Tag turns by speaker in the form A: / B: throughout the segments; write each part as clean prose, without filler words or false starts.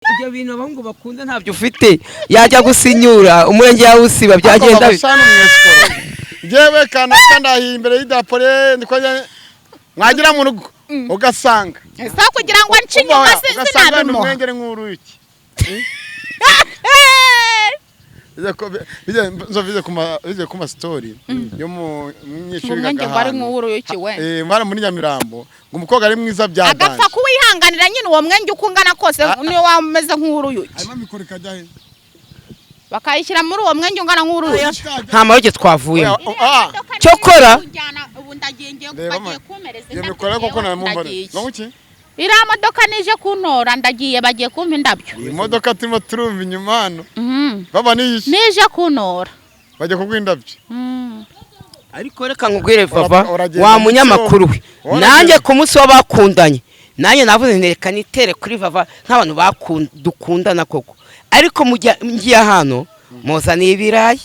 A: ibyo bintu abahungu bakunda ntabyo ufite yajya gusinyura umurenge yawe usiba byagenda
B: jewe kana ndahiye imbere y'idapore ndiko mwagira mu rugo ugasanga
C: sa kugira ngo nshinye
B: ugasanga n'umwengere nk'uruyuki bize kuma story yo mu myishuri
C: gahanga bari nk'uruyuki we
B: mara muri Nyamirambo ngo umukobwa ari mwiza byaganje
C: agapfa kuwihanganira nyine uwo mwenge ukungana kose niyo wameze nk'uruyuki
B: arimo mikoro kajya he
C: bakayishyira muri uwo mwenge ungana nk'uruyuki
A: nta maroge twavuye cyokora
C: ubu ndagiye kumereza
B: iyo mikoro koko namumva n'uki
C: iriya modoka nije kuntora ndagiye bagiye kumpa indabyo
B: iyi modoka turimo turumva inyuma hano baba niyishi
C: nije kuntora
B: bagiye kugwa indabyo
A: ariko reka nkubwire Vava wa munyamakuru we nanjye ku munsi w'abakundanye nanjye navuze ntereka nitere kuri Vava nk'abantu dukundana koko ariko ngiye hano muzaniye ibirayi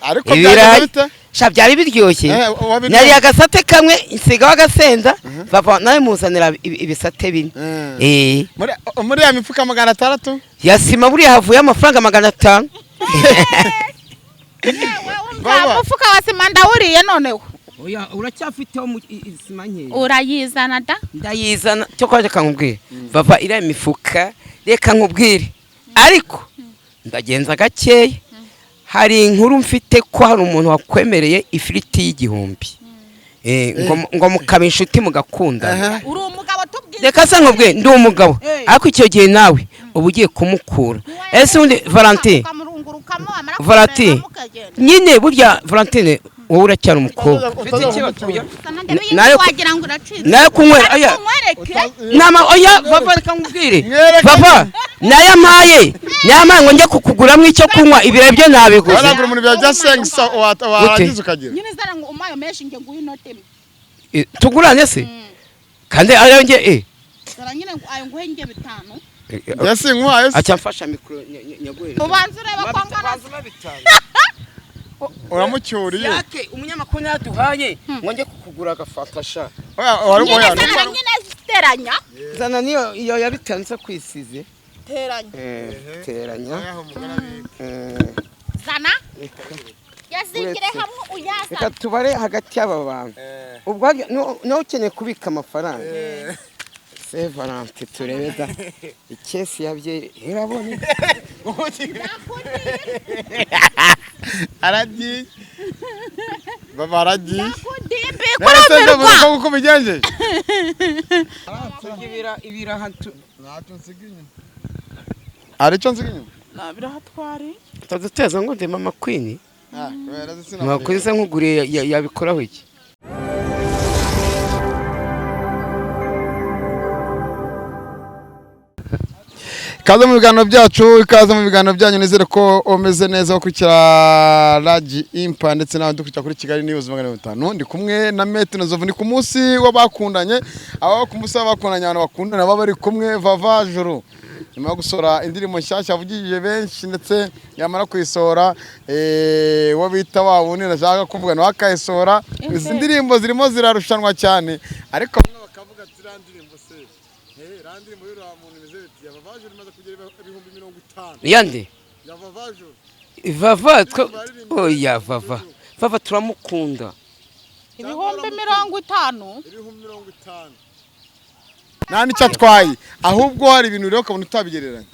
B: ariko byageze
A: byari biryoshye nari agasate kamwe insigaho agasenda Vava nawe muzanira ibisate bine
B: muri ya mifuka 600
A: yasima buriya havuye amafaranga 500
C: umufuka wa sima ndawuriye noneho
A: oya uracyafiteho isima nke
C: urayizana da
A: ndayizana cyo kwaje kankubwire Vava iriya mifuka reka nkubwire ariko ndagenza gakeya hari inkuru mfite ko hari umuntu wakwemereye ifiriti y'igihumbi ngo mukaba inshuti mugakundana
C: uri umugabo tubwire
A: reka se nkubwire ndi umugabo ariko icyo gihe nawe uba ugiye kumukura ese undi Valentine nyine burya Valentine wowe uracyari umukobwa nayo kunywera oya Vava reka nkubwire Vava nayo amaye ngo njye kukuguramo icyo kunywa ibire byo nabiguze
B: aragura umuntu bya sengisa warangiza ukagira
C: nyine zara ngo umayo menshi nge nguyu noteme
A: tugurane se kandi ayo nge
C: zara nyine ayo nguhe nge 5
B: yasi nkwaye
A: acha mfasha mikro nyaguhere
C: ubanze ureba kwangana
B: uramucyuriye
A: yake umunyamakuru yaduhaye ngo nge kukugura agafatasha
B: oya
C: nyine ziteranya
A: zana niyo yabitanze kwisize teranya
C: zana yazingire hamwe uyaza
A: reka tubare hagati y'aba bantu ubwo no ukeneye kubika amafaranga se Valentine turebeza ikesi yabye irabone
B: aragiye Vava aragiye
C: kuramirwa
B: uko bigenje
A: ibira hatu
B: nato nsiginye arico nsiginye
C: nabira hatwari
A: tazuteza ngo ndema Mama Queen Mama Queen se nkuguriye yabikoraho iki
B: Kaza mu biganiro byacu ikaza mu biganiro byanyu nizere ko umeze neza wo kukira Raji Impa ndetse n'abandi dukira kuri Kigali News 5 ndi kumwe na Nzovu ni ku munsi w'abakundanye abo ku munsi w'abakundanye abantu bakundana baba bari kumwe Vava Joro nyuma yo gusora indirimbo nshyashya avugije benshi ndetse yamara kuyisora wo bita wabone nashaka kuvuga no akayisora izi ndirimbo zirimo zirarushanwa cyane ariko bamwe bakavuga ati randirimbo se randirimbo y'ura muntu bizeti ya Vava Joro imaze kugera 50.
A: yande
B: ya Vava Joro
A: Vava oya Vava turamukunda
C: 50.
B: nani cyatwaye ahubwo hari ibintu rero kabone utabigereranya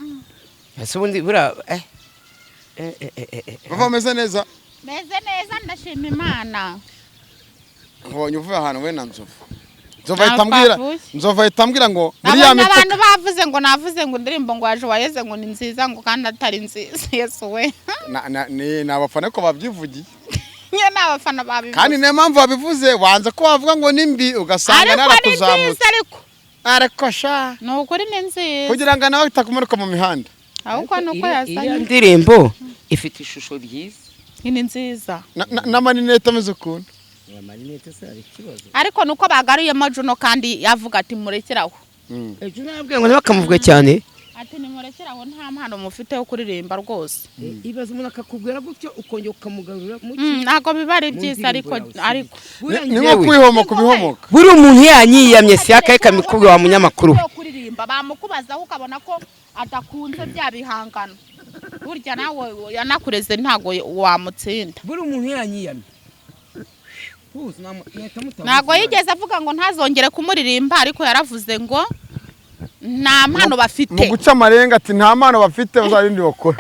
A: ese ubundi bura
B: Vava meze neza
C: ndashima Imana
B: ubonye uvuye ahantu we na Nzovu itambwira ngo
C: muri ya mifuka abantu bavuze ngo navuze ngo indirimbo ngo waje wayeze ngo ni nziza ngo kandi atari nziza Yesu we
B: ni abafana ko babyivugiye
C: nye n'abafana babivuze
B: kandi ne mpamvu babivuze wanze ko bavuga ngo nimbi ugasanga narakuzamutse ariko sha
C: nukuri ni nziza
B: kugira ngo nawe itakumurika mu mihanda
C: ahubwo nuko yazanye
A: indirimbo ifite ishusho ryiza
C: ni nziza
B: na maninete ameze ukuntu
A: marinete se ari kibazo
C: ariko nuko bagaruyemo Juno kandi yavuga ati murekeraho
A: Juno yabwiye ngo ntibakamuvuge cyane
C: ati ni murekeraho murekeraho nta mpano mufite yo kuririmba rwose
A: ibaze umuntu akakubwira gutyo ukongera ukamugarura
C: ntago biba ari byiza ariko
B: ni nko kwihomoka kubihomoka
A: buri umuntu yanyiyamye si akaye kamikubwe wa munyamakuru
C: kuririmba bamukubazaho ukabona ko adakunze bya bihangano burya nawe yanakureze ntago wamutsinda
A: buri umuntu yanyiyamye
C: ntago yigeze avuga ngo ntazongere kumuririmba ariko yaravuze ngo nta mpano bafite
B: mu guca amarenga ati nta mpano bafite bazarindi bakora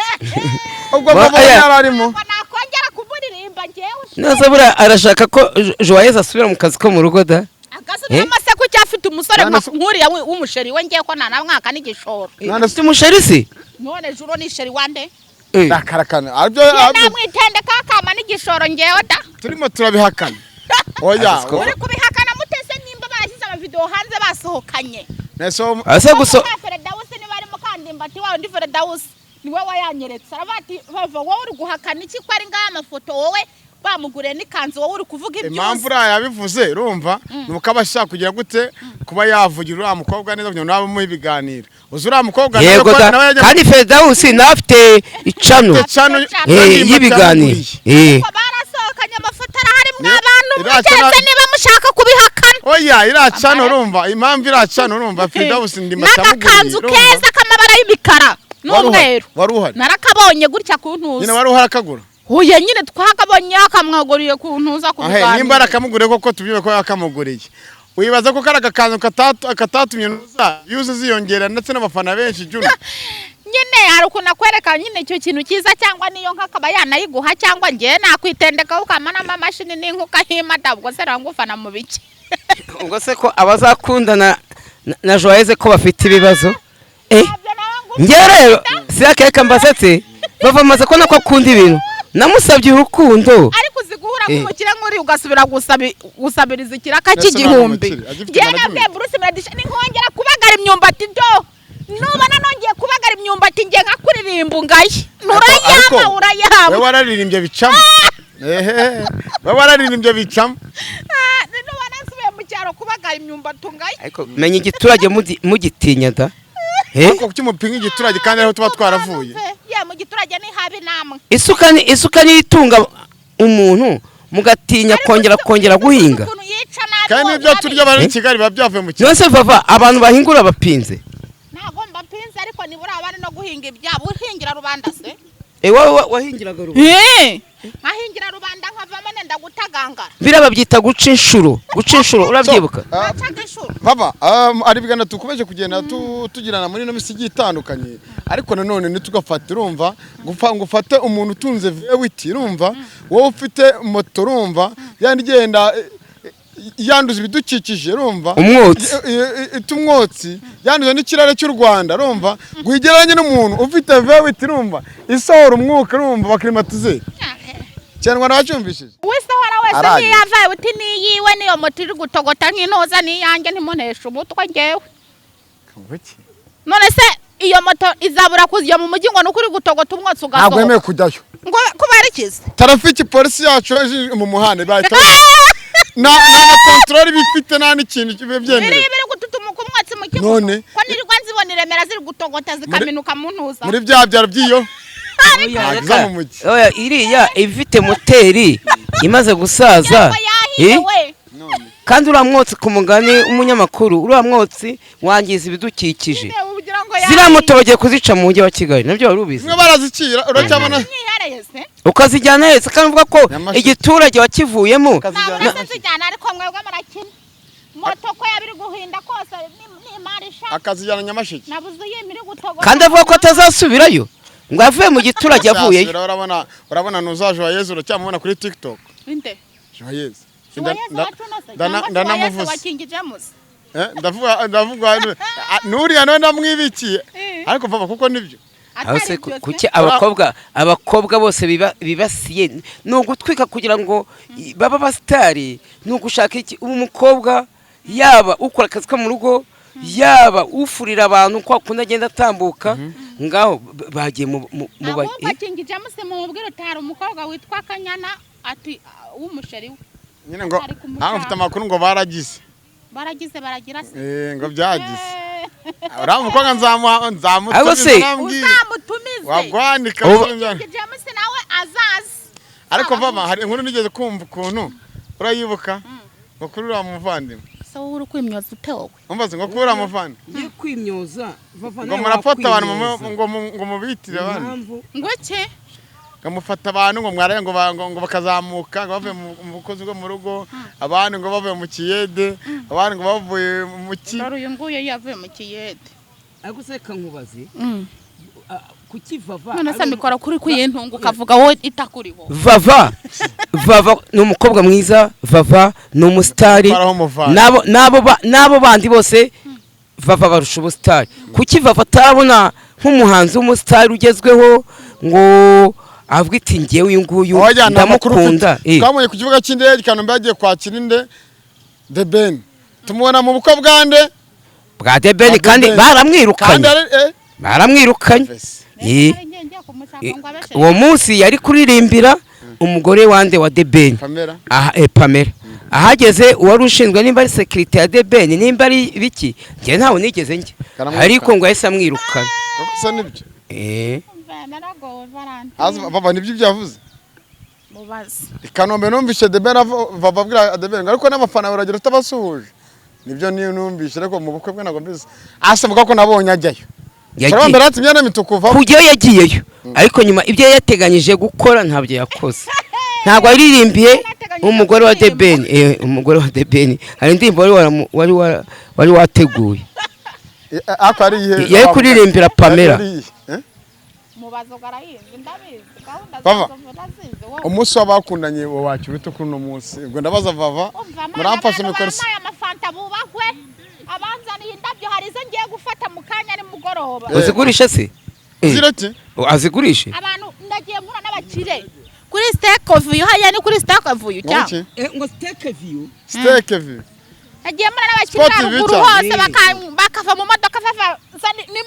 B: ubwo baba yararimo
C: nakongera kumuririmba ngewe
A: nazo bura arashaka ko Joyeuse asubira mu kazi ko mu rugo da
C: agasubiramo se ko cyafite umusore nkuriya w'umusheri we ngiye ko nta mwaka n'igishoro
A: ufite umusheri se
C: none juro ni sheri wande
B: ndakarakana abyo
C: namwitende kakama n'igishoro ngewe da
B: turimo turabihakana oya
C: uri kubihakana mutese nimba barashyize amavideo hanze basohokanye
B: neso
A: ase guso
C: Fredawusi ni bari mu kandimbati wawe ndi Fredawusi niwe wayanyeretse arabati bava wowe uri guhakana iki ko ari ngaya amafoto wowe bamuguriye n'ikanzu wowe uri kuvuga ibyuzi
B: impamvu yabivuze urumva nuko abashaka kugira gute kuba yavugira uriya mukobwa neza kugira ngo nawe muhe ibiganiro uzi uriya mukobwa
A: kandi Fredawusi nawe afite icano y'ibiganiro
C: barasohokanye amafoto arahari mw'abantu mugeze niba mushaka kubihakana
B: oya iracano urumva impamvu iracano urumva Fredawusi ndimba
C: n'agakanzu keza k'amabara y'ibikara n'umweru
B: waruhari
C: narakabonye gutya ku ntuza
B: nyine waruhari akagura
C: huye nyine twakabonye akamwaguriye ku ntuza ku biganiro
B: nimba arakamuguriye koko tubyime ko yakamuguriye wibaza ko kari agakanzu katatumye nuza yuze ziyongera ndetse n'abafana benshi Juno
C: nyine hari ukuntu akwereka nyine icyo kintu cyiza cyangwa niyo nkakaba yanayiguha cyangwa ngiye nakwitendeka ukamana amamashini n'inkuka himata ubwo se rangufana mu biki
A: ubwo se ko abazakundana na Joyeuse ko bafite ibibazo njye rero si akeka mbasetse bavamaze ko nako akunda ibintu namusabye urukundo
C: ariko uziguhura nk'umukire nk'uri ugasubira gusabiriza ikiraka cy'igihumbi ngiye nabwiye Bruce Medisha ninkongera kubagara imyumbati do nubona nongeye kubagara imyumbati ngiye nkakuririmba ngaye urayama
B: we wararirimbye bicamo we wararirimbye bicamo
C: nubona nsubiye mu cyaro kubagara imyumbati ngaye
A: ariko menya igiturage mugitinya da
B: ariko cy'umupinga igiturage kandi ariho tuba twaravuye
C: mu giturage ni habi namwe
A: isuka nitunga umuntu mugatinya kongera guhinga
B: kandi ibyo turya bari Kigali babyavuye mu Kigali
A: yose vava abantu bahingura bapinze
C: ntago mbapinze ariko nibura abari no guhinga ibyabo uhingira rubanda se
A: wahingiraga rubanda
C: ahingira rubanda nkavamo nenda gutagangara
A: birababyita guca inshuro urabyibuka
B: baba ari bigana tukomeje kugenda tugirana muri no misigi itandukanye ariko nanone nitugafata urumva ngufate umuntu utunze vewiti urumva wowe ufite moto urumva yandigenda yanduza ibidukikije urumva umwotsi yanduza n'ikirare cy'u Rwanda urumva guhigeranye n'umuntu ufite vewiti urumva isohora umwuka urumva baklimatize cyangwa nabacyumvishije
C: wisohora wese niyavaye uti niyiwe niyo moto iri gutogota nk'intoza niyange ntimunesha umutwe ngewe none se iyo moto izabura kujya mu mujyi ngo nukuri gutogota umwotsi ugasohoka
B: ntabwo yemeye kujyayo
C: ngo kubera ikize
B: traffic police yacu mu muhanda bahita na control bifite nta n'ikintu kibebyemera
C: biri gututumuka umwotsi mu kigo ko nirirwa nzibona iremera ziri gutogota zikaminuka mu ntuza
B: muri byabyaro byiyo
A: oya iriya ifite moteri imaze gusaza kandi uriya mwotsi ku mugani umunyamakuru uriya mwotsi wangiza ibidukikije ziriya moto bagiye kuzica mu mujyi wa Kigali nabyo wari ubizi
B: mwe barazicira uracyabona
A: ukazijyana hese kandi uvuga ko igiturage wakivuyemo
C: ariko mwebwe murakina moto ko yabiri guhinda kose n'imarisha
B: akazijyana Nyamasheke
C: nabuze yimiri gutogota
A: kandi avuga ko atazasubirayo ngo avuye mu giturage avuyeyo
B: urabona nuza Joyeuse uracyamubona kuri TikTok
C: inde
B: Joyeuse
C: ndanamuvuze
B: ndavuga nuriya none ndamwibikiye ariko papa kuko nibyo
A: kuki abakobwa bose bibasiye ni ugutwika kugira ngo baba basitari ni ugushaka iki umukobwa yaba ukora akazi ko mu rugo yaba ufurira abantu ko akunda agenda atambuka ngaho bagiye mu
C: bakingije muse mu mubwiro tari umukobwa witwa Kanyana ati w'umusheri we
B: nyine ngo nta mfite amakuru ngo baragize
C: baragira se
B: ngo byagize uramukwanga nzamutumiza
C: uzamutumize
B: wagwanika
C: James nawe azazi
B: ariko vava hari inkuru nigeze kumva ukuntu urayibuka ngo kuri uriya muvandimwe
C: so uri kwimyoza utewe
B: umbaze ngo kuri uriya muvandimwe
A: ngiye kwimyoza vava
B: ngo murafata abantu ngo mubitire abantu
C: ngo iki
B: ngamufata abantu ngo mwaraye ngo bakazamuka ngo bavuye mu bukozi bwo mu rugo abandi ngo bavuye mu kiyede abandi ngo bavuye mu ki
C: uyu nguyu yavuye mu kiyede
A: ariko se kankubaze kuki vava
C: none se mikora kuri kuyintunga ukavuga wowe itakuriho
A: vava ni umukobwa mwiza vava ni umusitari nabo bandi bose vava barusha ubusitari kuki vava atarabona nk'umuhanzi w'umusitari ugezweho ngo avuga iti ngewe uyu nguyu ndamukunda
B: twamuye ku kibuga cy'indege Kanombe yagiye kwakira inde The Ben tumubona mu bukwe bwande
A: bwa The Ben kandi baramwirukanye uwo munsi yari kuririmbira umugore wande wa The Ben Pamela ahageze uwari ushinzwe nimba ari security ya The Ben nimba ari biki nge ntawe nigeze njye ariko ngo yahise amwirukana
B: gusa nibyo baba nibyo byavuze
C: mubaze
B: Kanombe numvise The Ben bababwira The Ben ariko n'abafana baragira utabasuhuje nibyo niyo numvise ariko mu bukwe bwe nago mbizi asavuga ko nabonye ajyayo
A: kujyayo yagiyeyo ariko nyuma ibyo yateganyije gukora ntabyo yakoze ntabwo aririmbiye umugore wa The Ben umugore wa The Ben hari indirimbo wari wateguye yari kuririmbira Pamela
B: umunsi w'abakundanye wacu bito kuri uno munsi ubwo ndabaza vava muramfashe mikorisi
C: abanzaniye indabyo hari izo ngiye gufata mu kanya ni mugoroba
A: uzigurisha se
B: zirati
A: azigurishe
C: abantu ndagiye mpura n'abakire kuri steak view haya ni kuri steak view cyangwa
A: ngo steak view
C: nagiye mpura n'abakire ruguru hose bakava mu modoka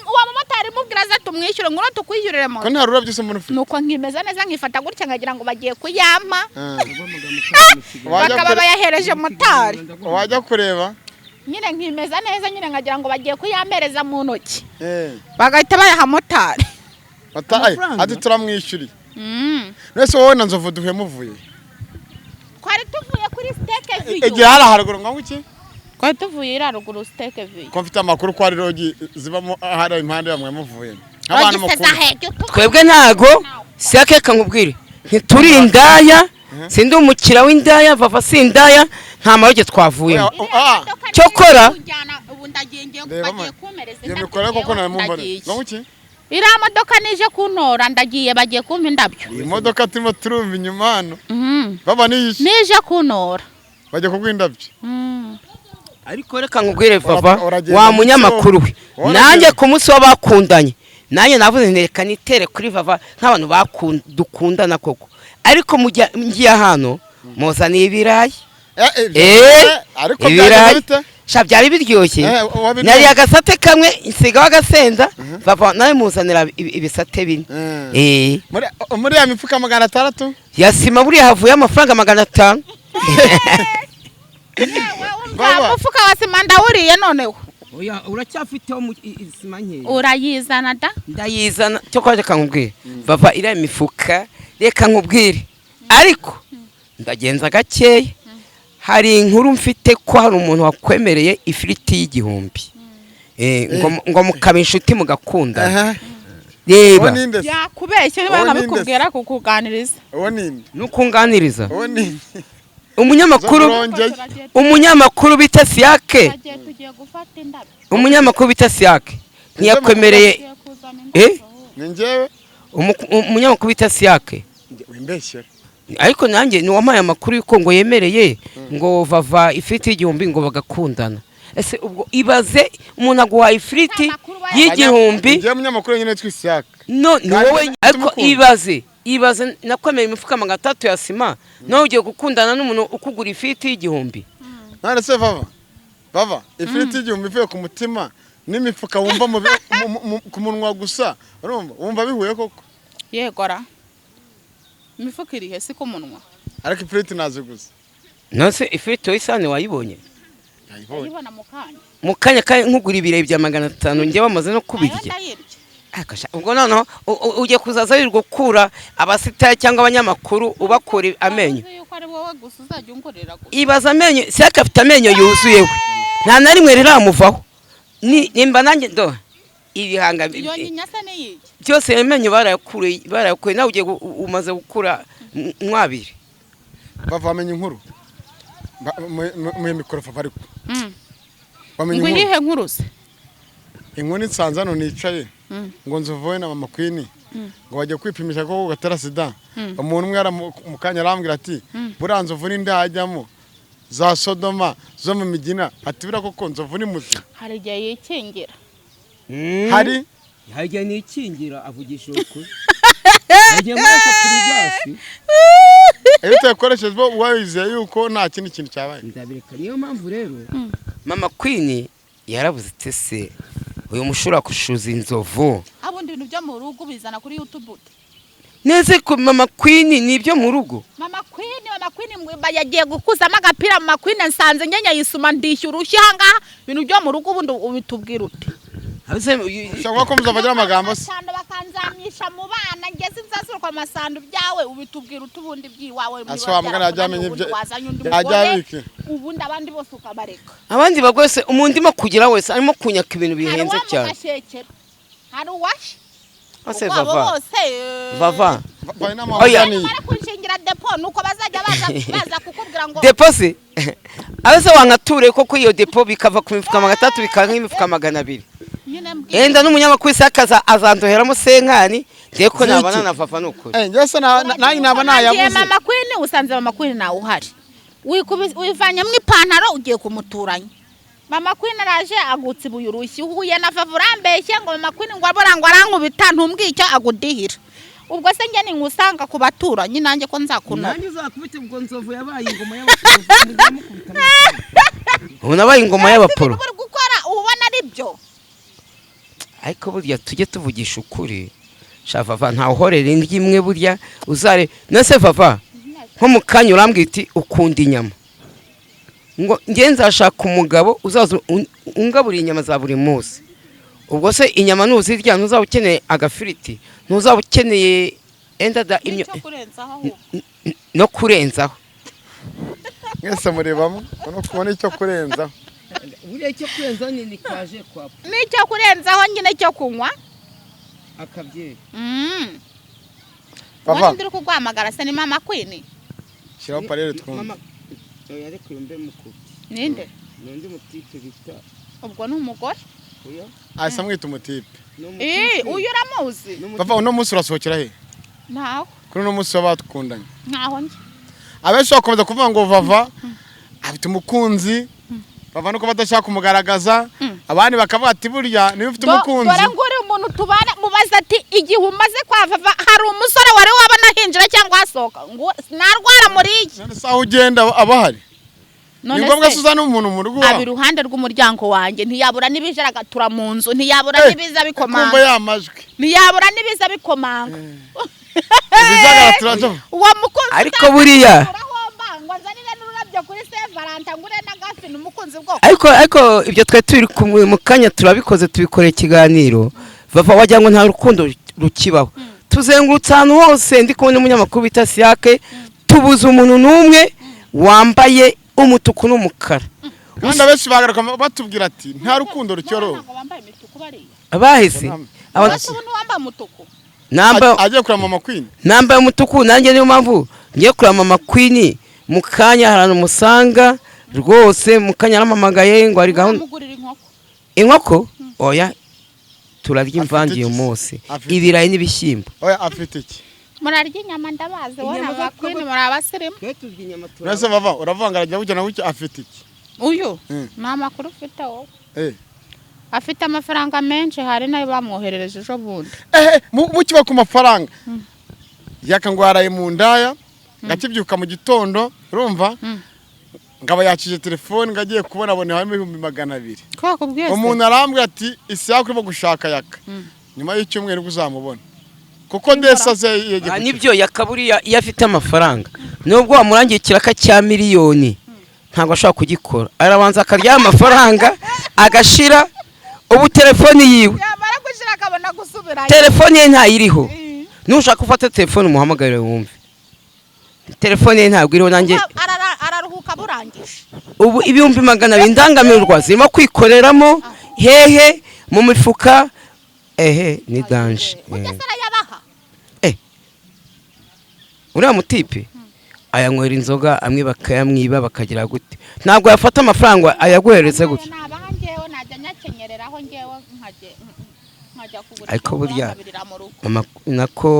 C: uwo mumotari mubwira za tumwishyure ngo tukwishyurire mo
B: ko nta rurabyo se umuntu ufite
C: nuko nkimeza neza nkifata gutya ngagira ngo bagiye kuyampa bakaba bayahereje motari
B: wajya kureba
C: nyine nkimeza neza nyine ngagira ngo bagiye kuyampereza mu ntoki bagahita bayaha motari
B: ati turamwishyuriye nese wowe na Nzovu duhe muvuye
C: twari tuvuye kuri steak view
B: igihe hari haruguru ngo iki
C: twari tuvuye ira ruguru steak view
B: ko mfite amakuru ko ari rogi zibamo hari impande bamwe muvuye
C: abantu mukuru
A: twebwe ntago sake kankubwire ntituri indaya sindi umukira w'indaya vava sindaya nta mayoge twavuyemo cyokora
C: ubu ndagiye bagiye kumereza
B: iyo mikora koko namumbare ngo iki
C: ira modoka nije kuntora ndagiye bagiye kumpa indabyo
B: iyi modoka turimo turumva inyuma hano baba nije
C: kuntora
B: bagiye kugwa indabyo
A: ariko reka nkubwire vava wa munyamakuru we nanjye ku munsi w'abakundanye nanjye navuze ntereka nitere kuri vava nk'abantu dukundana koko ariko ngiye hano muzaniye ibirayi ibirayi byari biryoshye nari agasate kamwe insigaho agasenda vava nawe muzanira ibisate bine
B: muri ya mifuka 600
A: yasima buriya havuye amafaranga 500
C: umufuka wa sima ndawuriye noneho
A: oya uracyafiteho isima nke
C: urayizana da
A: ndayizana cyo kwaje kankubwire vava ira imifuka reka nkubwire ariko ndagenza gakeya hari inkuru mfite ko hari umuntu wakwemereye ifiriti y'igihumbi ngo mukaba inshuti mugakundana reba
C: yakubeshye niba nabikubwira kukuganiriza
B: uwo ninde
A: nukunganiriza
B: uwo ninde
A: umunyamakuru bita Siake umunyamakuru bita Siake ntiyakwemereye
B: ninjewe
A: umunyamakuru bita Siake
B: wimbeshyera
A: ariko nanjye ni wampaye amakuru yuko ngo yemereye ngo vava ifiriti y'igihumbi ngo bagakundana ese ubwo ibaze umuntu aguha ifiriti y'igihumbi
B: ngiye umunyamakuru nyine twisiyaka
A: no ni wowe ariko ibaze nakwemera imifuka 300 ya sima nawe ugiye gukundana n'umuntu ukugura ifiriti y'igihumbi
B: none se vava ifiriti y'igihumbi ivuye ku mutima n'imifuka wumva ku munwa gusa urumva wumva bihuye koko
C: yegora imifuka irihe si ku munwa
B: ariko ifiriti nazo gusa
A: nose ifiriti y'isane wayibonye
C: ayibona
A: mu kanya nkugura ibireye bya 500 njye bamaze no kubirya ubwo noneho ugiye kuzaza wirirwa gukura abasitari cyangwa abanyamakuru ubakura amenyo ibaza amenyo seka afite amenyo yuzuye we nta na rimwe riramuvaho nimba nanjye ndo ibihanga byose amenyo barayakuye nawe ugiye umaze gukura mwabiri
B: bavamenye inkuru mu mikorofa ariko
C: ngo yihe nkuru se
B: inkuru nsanze hano nicaye ngo Nzovu na mama Queen ngo bajye kwipimisha ko gatera sida umuntu umwe mu kanya arambwira ati buriya Nzovu ndajyamo za Sodoma zo mu migina ati bira koko Nzovu ni muzima
C: hari igihe yikingira
B: hari
A: igihe nikingira avugisha ukuri igihe mwese privasi
B: Ete koresheje wayize yuko nta kindi kintu cyabaye
A: ndabireka niyo mpamvu rero mama Queen yarabuze tese uyu mushura kushuza Nzovu
C: abundi ibintu byo mu rugo bizana kuri YouTube
A: neze ko mama Queen nibyo mu rugo
C: mama Queen yagiye gukuzama agapira mama Queen nsanze nyenya yisuma ndishyura ushyanga ibintu byo mu rugo ubundi ubitubwira ute
B: Shaka ko muzabagira amagambo se
C: Sando bakanzamisha mu bana ngeze nzasura kwa masando byawe ubitubwira utubundi byiwawe
B: muri Aso amugana ajamenye ibyo ajabike
C: ubundi abandi bose ukabareka
A: abandi bagwese umundimo kugira wese arimo kunyaka ibintu bihenze cyane
C: hari uwashi
A: ose vava
B: oya
C: ni kunshingira depo nuko bazajya baza kukubwira ngo
A: depo se abese wangature koko iyo depo bikava ku mifuka 300 bikanga imifuka 200 enda n'umunyamakuru sakaza azandoheramo senkani ndeko nabana na vava nukuri
B: njye nayi nabana yavuze
C: mama Queen usanze mama Queen nawe uhari wivanye mu ipantaro ugiye kumuturanya mama Queen araje agutse ibuyurushyi uhuye na vava urambeshye ngo mama Queen ngo aborangwa arankubita ntumbwicyo agudihira ubwo se njye ningusanga ku baturanyi nanjye ko nzakuna
A: nanjye uzakubite ubwo Nzovu yabaye ingoma y'abaporo unabaye ingoma y'abaporo
C: gukora ubona ari byo
A: ariko burya tujye tuvugisha ukuri shavava nta uhorera indyi imwe burya uzare nase vava nko mu kanya urambwita ukunda inyama ngo ngenza ashaka umugabo uzaza ungabura inyama za buri munsi ubwo se inyama nuzirya ntuzaba ukeneye agafiriti ntuzaba ukeneye endada imyo no kurenzaho
B: mwese murebamo no kubona icyo kurenzaho
A: buriya icyo kurenzaho ni kwaje kwa
C: n'icyo kurenzaho nyine cyo kunywa
A: akabyeri
B: Papa
C: ndiri kugwamagara se ni mama Queen
B: shiraho parere twumva
A: mama ariko yombe muko
C: ninde
A: n'undi mutipe bita
C: ubwo n'umugore
B: oya asa mwita umutipe
C: uyu uramuzi
B: Papa uno munsi urasohokera he
C: naho
B: kuri uno munsi wabatukundanye
C: naho nje
B: abenshi bakomeza kuvuga ngo vava afite umukunzi bava nuko badashaka kumugaragaza abandi bakavuga ati burya niba ufite umukunzi
C: dore ngore umuntu tubana mubaza ati igihe umaze kwa vava hari umusore wari wabana hinjira cyangwa asohoka ngo narwara muri iki
B: none saho ugenda abahari ni ngombwa Suzana umuntu mu rugo
C: abi ruhande rw'umuryango wanjye ntiyabura nibijara gatura mu nzu ntiyabura nibiza bikomanga
B: kumva yamajwe
C: ntiyabura nibiza bikomanga
B: bizaga turaje
C: uwo mukunzi
A: ariko buriya ariko ibyo twe turi mu kanya turabikoze tubikoreye ikiganiro vava wagira ngo nta rukundo rukibaho tuzengurutse ahantu hose ndi kubona umunyamakuru bita Siake tubuze umuntu n'umwe wambaye umutuku n'umukara
B: kandi abenshi bagaruka batubwira ati nta rukundo rucyoro
A: abahise
B: agiye kurama mama Queen
A: nambaye umutuku nanjye niyo mpamvu ngiye kurama mama Queen mu kanya harano musanga rwose mu kanya aramamagaye ngo ari gahunda inkoko oya turarya imvangiye umunsi ibirayi n'ibishyimbo
B: oya afite iki
C: murarya inyama ndabaze wona bakwini muri abasirimu
B: nase bava uravanga arajya bujya na bucyo afite iki
C: uyu mama kuri ufite wowe afite amafaranga menshi hari nayo bamwoherereje ejo bundi
B: mukiba ku mafaranga yakangwaraye mu ndaya ngakibyuka mu gitondo urumva ngaba yakije telefone ngagiye kubona abone harimo 200 umuntu arambwira ati isi yakurimo gushaka yaka nyuma y'icyumweru uzamubona kuko ndesaze
A: nibyo yakaburiya iyo afite amafaranga nubwo wamurangiye kiraka cya miliyoni ntabwo ashobora kugikora arabanza akarya amafaranga agashira ubu telefoni yiwe
C: yamara gushira akabona gusubira
A: telefoni ye ntayiriho nushaka ufata telefoni umuhamagarire wumve telefoni ye ntabwo iriho nanjye
C: araruhuka burangije
A: ubu ibihumbi 200 indangamirwa zirimo kwikoreramo hehe mu mifuka ni danje
C: mugesera yabaha
A: uriya mutipe ayanywera inzoga amwe bakayamwiba bakagira gute ntabwo yafata amafaranga ayaguhereze gute
C: nabangewe najya nyakenyereraho ngewe nkajya kugura
A: ariko burya nako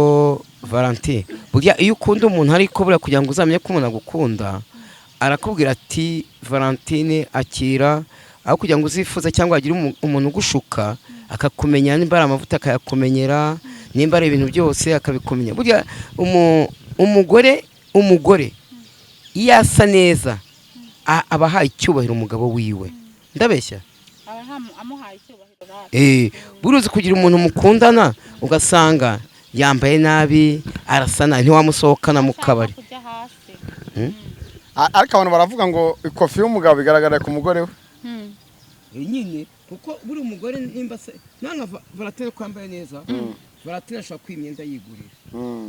A: Valentine burya iyo ukunda umuntu ariko burya kugira ngo uzamenye ko umuntu agukunda arakubwira ati Valentine akira aho kugira ngo uzifuza cyangwa agire umuntu ugushuka akakumenya nimba ari amavuta akayakumenyera nimba ari ibintu byose akabikumenya burya umugore iyo asa neza aba ahaye icyubahiro umugabo wiwe ndabeshya
C: amuhaye icyubahiro
A: buruzi kugira umuntu mukundana ugasanga yambaye nabi arasa nabi ntiwamusohokana mu kabari
B: ariko abantu baravuga ngo ikofi y'umugabo bigaragara ku mugore we
A: nyine kuko buri umugore nimba se nanga Valentine kwambaye neza Valentine ashobora kwimyenda yigurira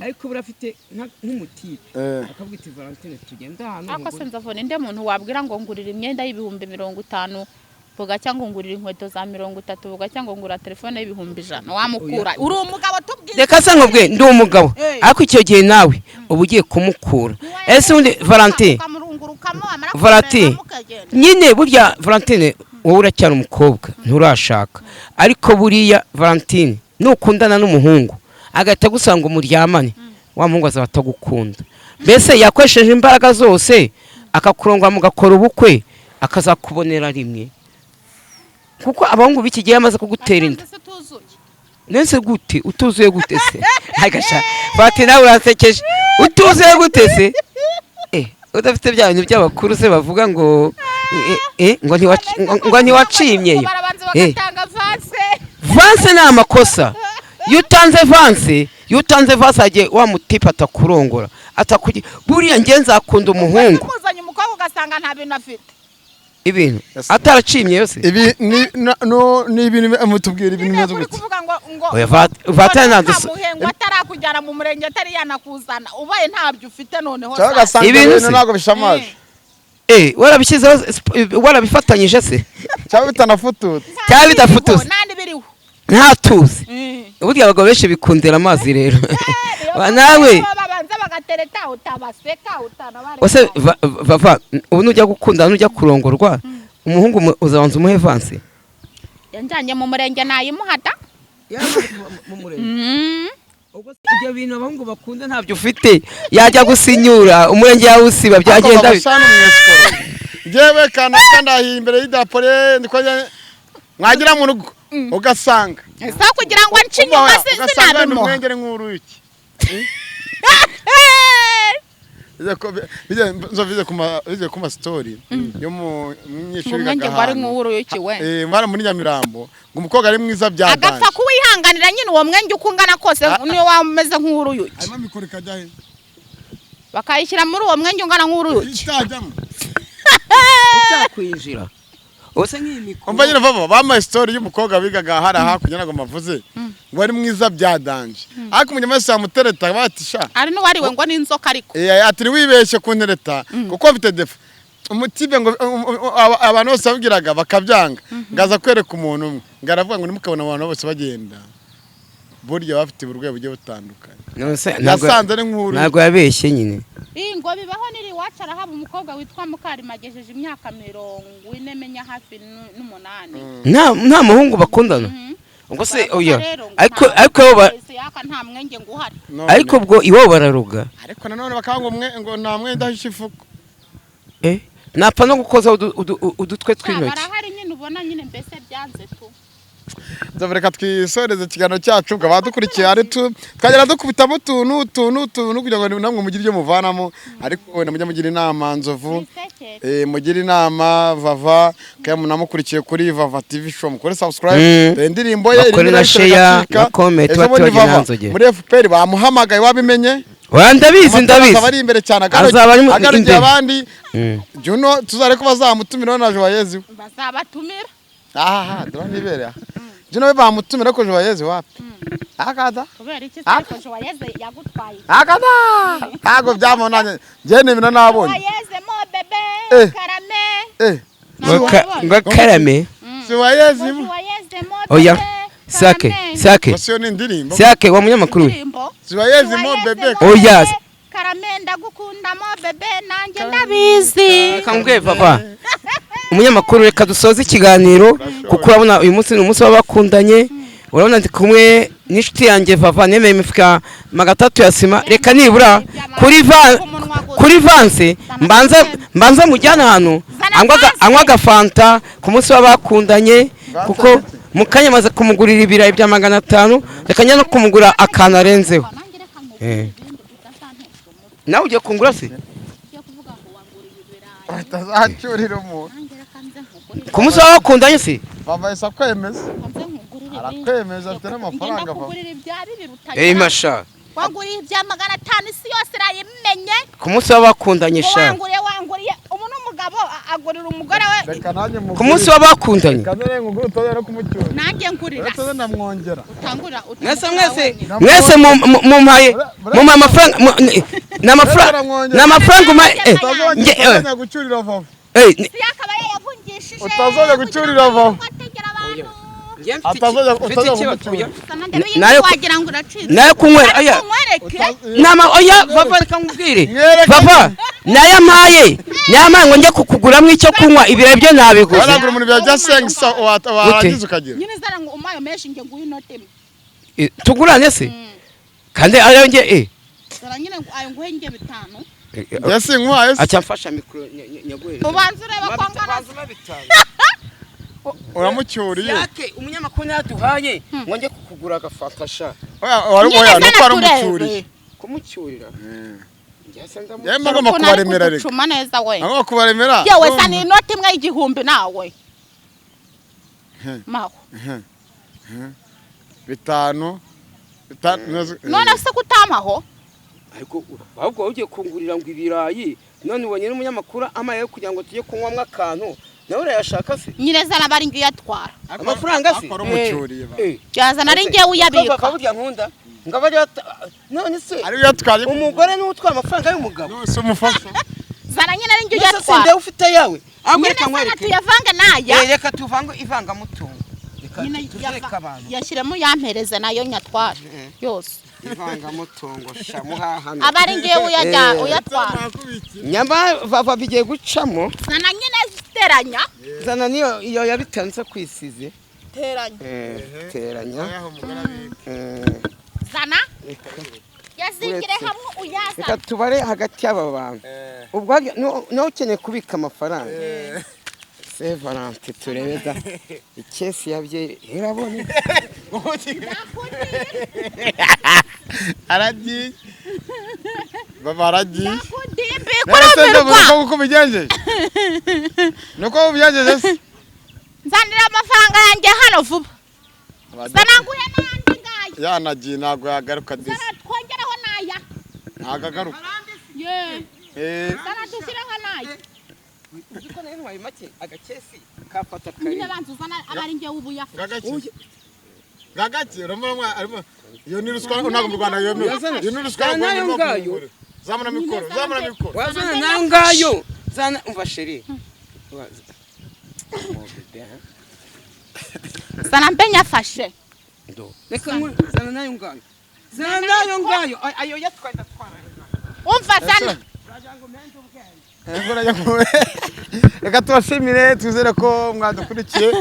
A: ariko burafite nk'umutipe akavuga iti Valentine tugenda hano
C: ako Nzovu ninde muntu wabwira ngo ngurira imyenda y'ibihumbi 50 vuga cyangwa ngurira inkweto za 30 vuga cyangwa ngura telefone y'ibihumbi 100 wamukura uri umugabo tubwize
A: reka se nkubwe ndi umugabo ariko icyo gihe nawe uba ugiye kumukura ese undi Valentine nyine burya Valentine wowe uracyari umukobwa nturashaka ariko buriya Valentine nukundana n'umuhungu agahita gusanga umuryamane wa muhungu azaba atagukunda mbese yakoresheje imbaraga zose akakurongwa mugakora ubukwe akazakubonera rimwe kuko abahungu b'iki gihe amaze kugutera inda nese gute utuzuye gute se agasha bati nawe urasekeje utuzuye gute se udafite bya bintu by'abakuru se bavuga ngo ngo ntiwacimye vanse ni amakosa iyo utanze vanse agiye wa mutipe atakurongora buriya nge nzakunda umuhungu
C: umuzanye umukobwa ugasanga nta bintu afite
A: ibintu ataracimye yose
B: ibi ni ibintu mutubwira ibintu bimeze gute
C: kuvuga ngo
A: Valentine naduso
C: atarakujyana mu murenge atari yanakuzana ubaye ntabyo ufite noneho
B: ibintu ntago bishamaje
A: warabifatanyije se
B: cyangwa bitanafututse
A: cyangwa bidafututse
C: nandi biriho
A: ntatuzi uburyo abagabo benshi bikundira amazi rero nawe
C: babanza bagatereta utabaseka utanabare
A: ose vava ubu nujya gukunda nujya kurongorwa umuhungu uzabanza umuhe vanse
C: yanjanye mu murenge nayimuhata
A: mu murenge ibyo bintu abahungu bakunda ntabyo ufite yajya gusinyura umurenge yawusiba byagenda
B: yewe kana ndahiye imbere y'idapore ndikonya mwagira mu rugo ugasanga
C: sa kugira ngo nshinye hasi sinabimo
B: umwengere nkuru iki bize kuma story yo mu myishuri
C: gahanga bari nkuru iki we
B: mara muri Nyamirambo ngo umukobwa ari mwiza byadanje
C: agapfa kuwihanganira nyine uwo mwenge ukungana kose niyo wameze nkuru yuki
B: arimo mikoro kajyahe
C: bakayishyira muri uwo mwenge ungana nkuru yuki
B: itajamo
A: utakwinjira ose nk'imikoro
B: umva nyine vava bama story y'umukobwa bigaga hari hakunya nago mavuze ngo ari mwiza byadanje ariko umunyamase yamutereta batisha
C: ari no wariwe ngo n'inzoka ariko
B: ati wibeshye kuntereta kuko mfite defa umutibe ngo abantu bose babwiraga bakabyanga ngaza kwereka umuntu umwe ngaravuga ngo nimukabona abantu bose bagenda burya bafite uburwayi bugiye butandukanye yasanze ari nkuru
A: ntago yabeshye nyine
C: ngo bibaho niri wacara haba umukobwa witwa Mukarima agejeje imyaka 40 menya hafi n'8
A: nta muhungu bakundana ubwo se oya ariko
C: nta mwenge ngo uhari
A: ariko ubwo iwo bararuga
B: ariko nanone bakanga ngo nta mwenda hishifuko
A: napfa no gukoza udutwe tw'intoki
C: barahari nyine ubona nyine mbese byanze tu
B: Reka twisoreze ikiganiro cyacu ngo abadukurikiye ari twagera dukubitamo utuntu kugira ngo namwe mugire ibyo muvanamo ariko wenda mujya mugira inama Nzovu mugira inama Vava kandi munamukurikiye kuri Vava TV show mukore subscribe indirimbo ye
A: iri na share na comment batubagira Nzoge
B: muri FPR bamuhamagaye wabimenye
A: ndabizi
B: azaba ari imbere cyane
A: azaba ari
B: agarukiye abandi Juno tuzare ko bazamutumira na Joyeuse
C: bazabatumira
B: aha ndabona ibere Juno we bamutumira ko Joyeuse wapi akada
C: kubera iki se ko Joyeuse yagutwaye
B: akada ntago byamonanye je nemina nabonye
C: Joyeuse mo bebe karame
A: ngo karame
B: Joyeuse
C: mo
A: oya sake
B: Basiyo ni indirimbo
A: sake wa munyamakuru
B: Joyeuse mo bebe
A: oya
C: karame ndagukunda mo bebe nanjye ndabizi
A: kambwe papa umunyamakuru reka dusoze ikiganiro kuko urabona uyu munsi ni umunsi w'abakundanye urabona ndi kumwe n'inshuti yanjye Vava nemeye imifuka 300 ya sima reka nibura kuri Vance mbanza mujyana hano anywa agafanta ku munsi w'abakundanye kuko mukanya maze kumugurira ibirayi bya 500 reka njya no kumugura akana arenzeho nawe ugiye kungura se
B: atazacurira umuntu
A: ku munsi w'abakundanye se
B: Vava isa kwemeza arakwemeza afite n'amafaranga
A: masha
C: wanguriye ibya 500 isi yose rayimenye
A: ku munsi w'abakundanye sha
C: wanguriye umuntu umugabo agurira umugore we
A: ku munsi w'abakundanye
B: kanere nguguru todera kumucyura
C: nanjye ngurira
B: todera namwongera
C: utangura
A: mwese mumpaye amafaranga n'amafaranga
B: nge gucurira Vava
C: siyakabaye yavungishije
B: utazoja gucurira Vava
A: nayo kunywera oya Vava reka nkubwire Vava nayo mpaye ngo njye kukuguramo icyo kunywa ibirayi byo nabiguze
B: waragura umuntu bya sengisa warangiza ukagira
C: nyine zara ngo umayo menshi nge nguyu note
A: tugurane se kandi ayo nge
C: zara nyine ayo nguhe nge 5
B: yesi nkwaye
A: acyamfasha mikro nyaguhere
C: ubanza ureba ko ngana
B: uramucyuriye
A: yake umunyamakuru naduhaye ngo njye kukugura agafata sha
B: oya no kwaramucyuriye
A: kumucyurira
B: yemba ngoma kubaremera reka
C: cuma neza we
B: ngoma kubaremera
C: yewe sani inoti imwe y'igihumbi nawe maho
B: 5
C: none se kutamaho
A: ariko ahubwo ugiye kungurira ngo ibirayi none ubonye n'umunyamakuru amaye kugira ngo tujye kunywamwa akantu nawe urayashaka se
C: nyireza nabari ngiye atwara
A: amafaranga se
B: umucyuriye
C: yaza nari ngiye uyabika
A: akaburya nkunda ngabari none se
B: ari yatwaye
A: umugore n'utwara amafaranga y'umugabo
B: no se umufasha
C: zana nyine ari ngiye atwara
A: sinde ufite yawe
C: amwereka nkwereke tuyavanga naya
A: reka tuvango ivanga mutungo reka abantu
C: yashiremo yampereze nayo nyatwara yose
A: ivanga mutungo shamuhaha
C: abari ngiye uyatwara
A: nyamba Vava bigiye gucamo
C: zana nyine teranya
A: zana niyo iyo yabitanze kwisize teranya
C: zana yazingire hamwe uyasa
A: reka tubare hagati y'aba bantu ubwo no ukeneye kubika amafaranga Valente turebeda ikesi yabye irabone
B: aragiye Vava aragiye
C: kurumirwa
B: uko bigenje nuko ubigenje
C: nzanira amafaranga yanjye hano vuba zananguye n'ayandi ngayo
B: yanagiye ntabwo yagaruka disi
C: twongeraho naya
B: ntagagaruka
C: zana dushyireho naya
A: Uko nayo ntwaye make agakesi kafata kare.
C: Nyine banzuzana abari ngiye ubuyafashe.
B: Gagaki urumva arimo iyo ni ruswa ntabwo mu Rwanda yo ni ruswa
A: nayo ngayo.
B: Zamana mikoro.
A: Wazana nayo ngayo. Zana umva sheri.
C: Zana mbenya fashe.
A: Ndo. Reka zana nayo ngayo. Zana nayo ngayo. Ayo yatwaye ndatwara.
C: Umva zana.
B: Reka tubashimire twizere ko mwadukurikiye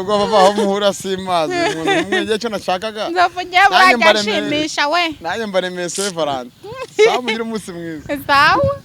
B: ubwo bavaho muhura simazi umuntu umwe cyo nashakaga
C: Nzovugiye burajyashimisha we
B: nanjye mbaremeye Valente sawa mugire umunsi mwiza
C: sawa